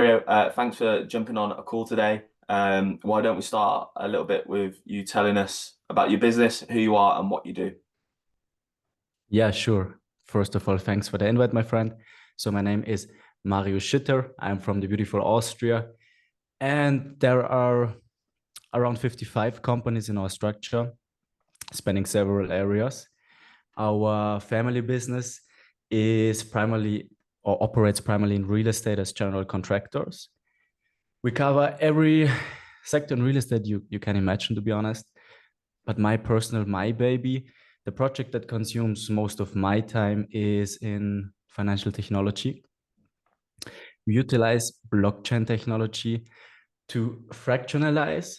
Mario, thanks for jumping on a call today. Why don't we start a little bit with you telling us about your business, who you are, and what you do? Yeah, sure. First of all, thanks for the invite, my friend. So my name is Mario Schitter. I'm from the beautiful Austria, and there are around 55 companies in our structure, spanning several areas. Our family business is primarily or operates primarily in real estate as general contractors. We cover every sector in real estate you can imagine, to be honest. But my baby, the project that consumes most of my time is in financial technology. We utilize blockchain technology to fractionalize,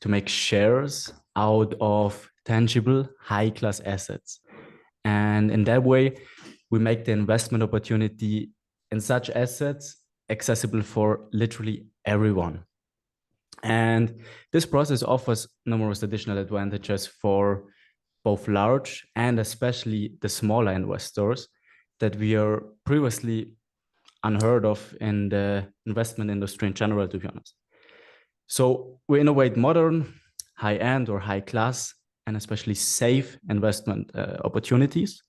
to make shares out of tangible high class assets. And in that way, we make the investment opportunity in such assets accessible for literally everyone. And this process offers numerous additional advantages for both large and especially the smaller investors that we are previously unheard of in the investment industry in general, to be honest. So we innovate modern, high end or high class, and especially safe investment opportunities.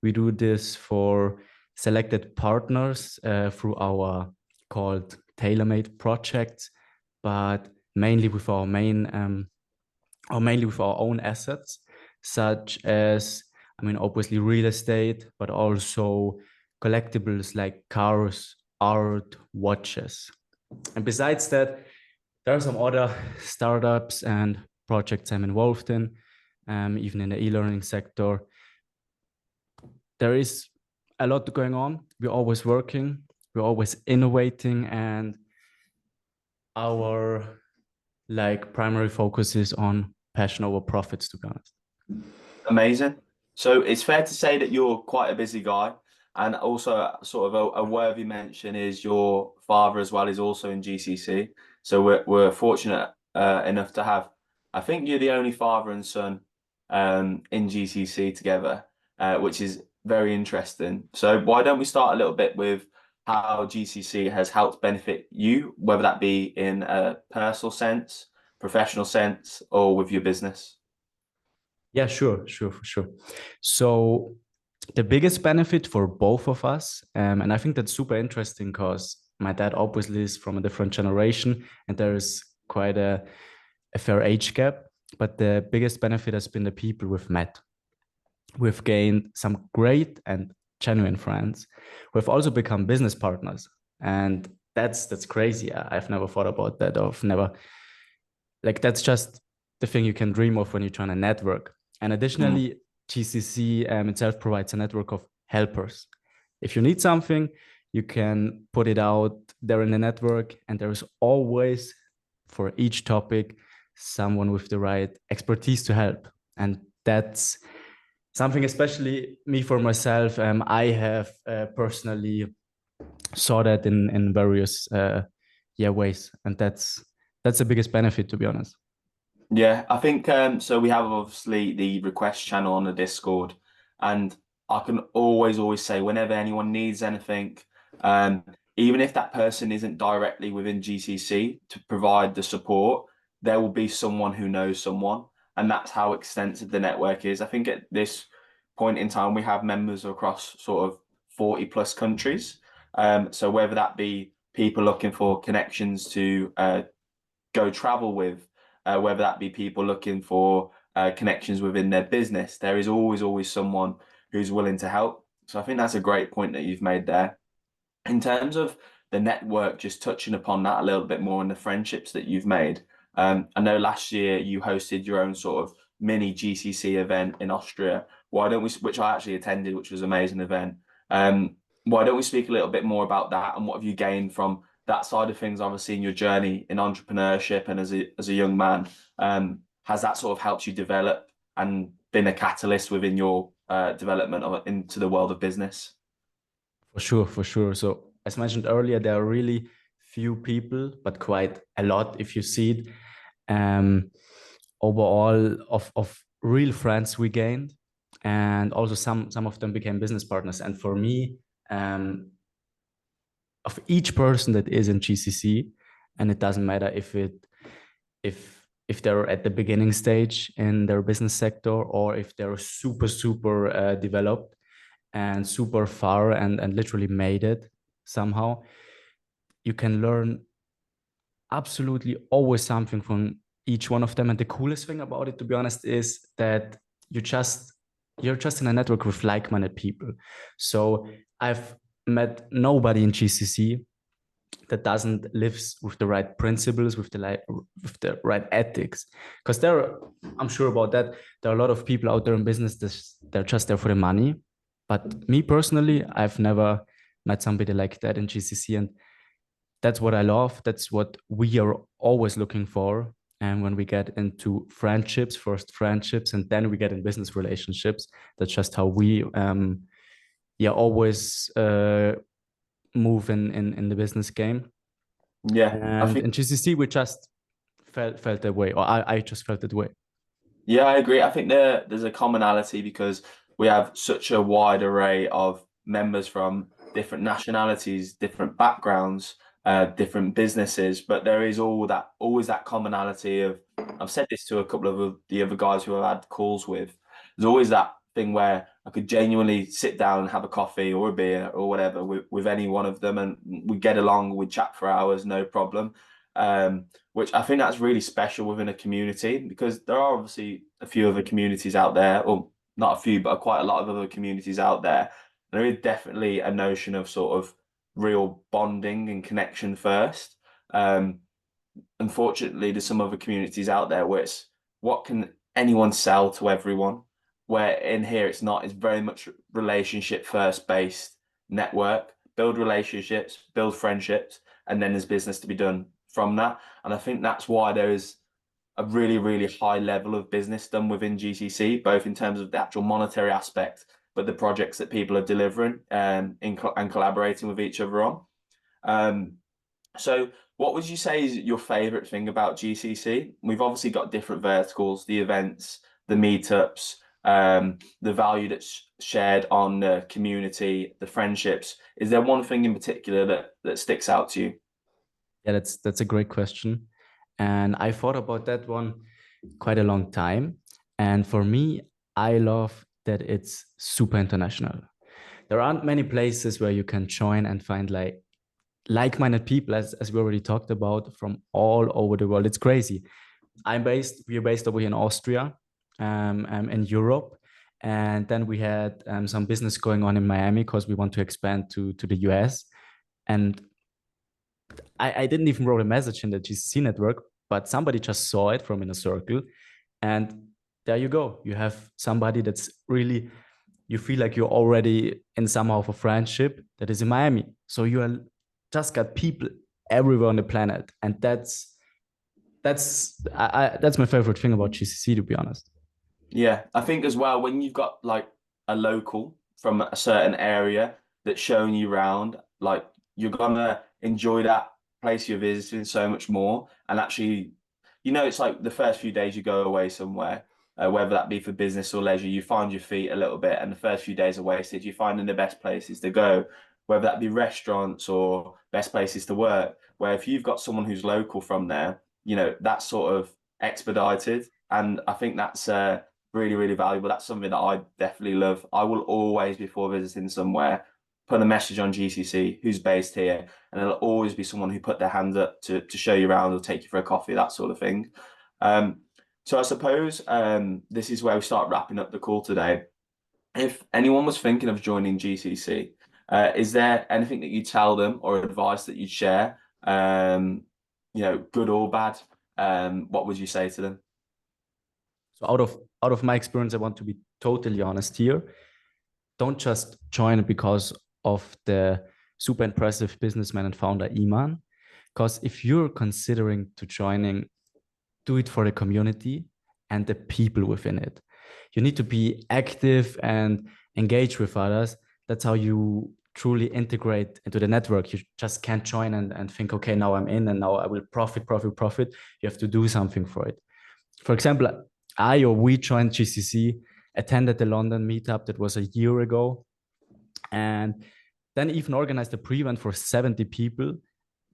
We do this for selected partners through our called tailor-made projects, but mainly with our mainly with our own assets, such as, obviously real estate, but also collectibles like cars, art, watches. And besides that, there are some other startups and projects I'm involved in, even in the e-learning sector. There is a lot going on. We're always working, we're always innovating, and our primary focus is on passion over profits, to be honest. Amazing. So it's fair to say that you're quite a busy guy, and also sort of a worthy mention is your father as well is also in GCC. So we're fortunate enough to have. I think you're the only father and son in GCC together, which is very interesting. So why don't we start a little bit with how GCC has helped benefit you, whether that be in a personal sense, professional sense, or with your business? Yeah, sure, for sure. So the biggest benefit for both of us, and I think that's super interesting because my dad obviously is from a different generation, and there is quite a fair age gap. But the biggest benefit has been the people we've met. We've gained some great and genuine friends. We've also become business partners, and that's crazy. I've never thought about that. I've never that's just the thing you can dream of when you're trying to network. And Mm. additionally, GCC itself provides a network of helpers. If you need something, you can put it out there in the network, and there is always, for each topic, someone with the right expertise to help. And that's something, especially me for myself. I have personally saw that in various ways, and that's the biggest benefit, to be honest. Yeah, I think so we have obviously the request channel on the Discord, and I can always say whenever anyone needs anything, um, even if that person isn't directly within GCC to provide the support, there will be someone who knows someone, and that's how extensive the network is. I think at this point in time we have members across sort of 40 plus countries. So whether that be people looking for connections to go travel with, whether that be people looking for connections within their business, there is always someone who's willing to help. So I think that's a great point that you've made there. In terms of the network, just touching upon that a little bit more and the friendships that you've made. I know last year you hosted your own sort of mini GCC event in Austria. Why don't we, which I actually attended, which was an amazing event. Why don't we speak a little bit more about that and what have you gained from that side of things, obviously in your journey in entrepreneurship and as a young man, has that sort of helped you develop and been a catalyst within your development into the world of business? For sure, for sure. So as mentioned earlier, there are really few people, but quite a lot if you see it. Um, Overall, of real friends we gained, and also some of them became business partners. And for me, um, of each person that is in GCC, and it doesn't matter if they're at the beginning stage in their business sector, or if they're super developed and super far and literally made it somehow. You can learn absolutely always something from each one of them. And the coolest thing about it, to be honest, is that you just you're just in a network with like-minded people. So I've met nobody in GCC that doesn't lives with the right principles, with the right ethics. Because I'm sure about that, there are a lot of people out there in business that they're just there for the money. But me personally, I've never met somebody like that in GCC, and that's what I love. That's what we are always looking for. And when we get into friendships, first friendships, and then we get in business relationships, that's just how we, yeah, always move in the business game. Yeah, I And think. in GCC, we just felt that way, or I just felt that way. Yeah, I agree. I think there's a commonality because we have such a wide array of members from different nationalities, different backgrounds, different businesses, but there is always that commonality of I've said this to a couple of the other guys who I've had calls with. There's always that thing where I could genuinely sit down and have a coffee or a beer or whatever with any one of them, and we get along, we chat for hours, no problem. Which I think that's really special within a community because there are obviously a few other communities out there, or not a few, but quite a lot of other communities out there. There is definitely a notion of sort of real bonding and connection first. Um, Unfortunately, there's some other communities out there where it's what can anyone sell to everyone? Where in here it's not, it's very much relationship first based network, build relationships, build friendships, and then there's business to be done from that. And I think that's why there is a really, really high level of business done within GCC, both in terms of the actual monetary aspect, but the projects that people are delivering and collaborating with each other on. Um, so, what would you say is your favorite thing about GCC? We've obviously got different verticals, the events, the meetups, the value that's shared on the community, the friendships. Is there one thing in particular that sticks out to you? Yeah, that's a great question. And I thought about that one quite a long time. And for me, I love that it's super international. There aren't many places where you can join and find like-minded people, as we already talked about, from all over the world. It's crazy. We're based over here in Austria, in Europe. And then we had some business going on in Miami because we want to expand to the US. And I didn't even wrote a message in the GCC network, but somebody just saw it from Inner Circle. And there you go. You have somebody that's really, you feel like you're already in somehow of a friendship that is in Miami. So you are just got people everywhere on the planet. And that's my favorite thing about GCC, to be honest. Yeah, I think as well when you've got like a local from a certain area that's showing you around, like you're gonna enjoy that place you're visiting so much more. And actually, it's like the first few days you go away somewhere, whether that be for business or leisure, you find your feet a little bit, and the first few days are wasted. You're finding the best places to go, whether that be restaurants or best places to work. Where if you've got someone who's local from there, that's sort of expedited, and I think that's really, really valuable. That's something that I definitely love. I will always, before visiting somewhere, put a message on GCC who's based here, and it'll always be someone who put their hand up to show you around or take you for a coffee, that sort of thing. So I suppose this is where we start wrapping up the call today. If anyone was thinking of joining GCC, is there anything that you tell them or advice that you'd share? Good or bad? What would you say to them? So out of my experience, I want to be totally honest here. Don't just join it because of the super impressive businessman and founder Iman. Because if you're considering to joining, do it for the community and the people within it. You need to be active and engage with others. That's how you truly integrate into the network. You just can't join and think, okay, now I'm in and now I will profit, profit, profit. You have to do something for it. For example, we joined GCC, attended the London meetup that was a year ago. And then even organized a pre-event for 70 people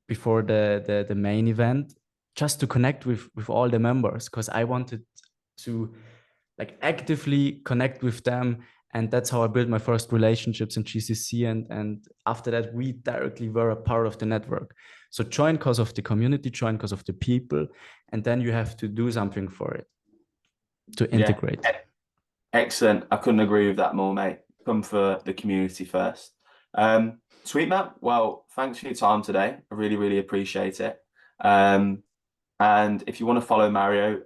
before the main event, just to connect with all the members, because I wanted to like actively connect with them. And that's how I built my first relationships in GCC. And after that, we directly were a part of the network. So join because of the community, join because of the people, and then you have to do something for it to Yeah. integrate. Excellent. I couldn't agree with that more, mate. Come for the community first. Sweet, Matt. Well, thanks for your time today. I really, really appreciate it. And if you want to follow Mario,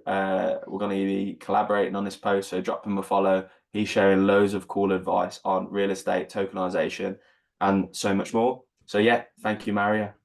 we're going to be collaborating on this post, so drop him a follow. He's sharing loads of cool advice on real estate, tokenization, and so much more. So yeah, thank you, Mario.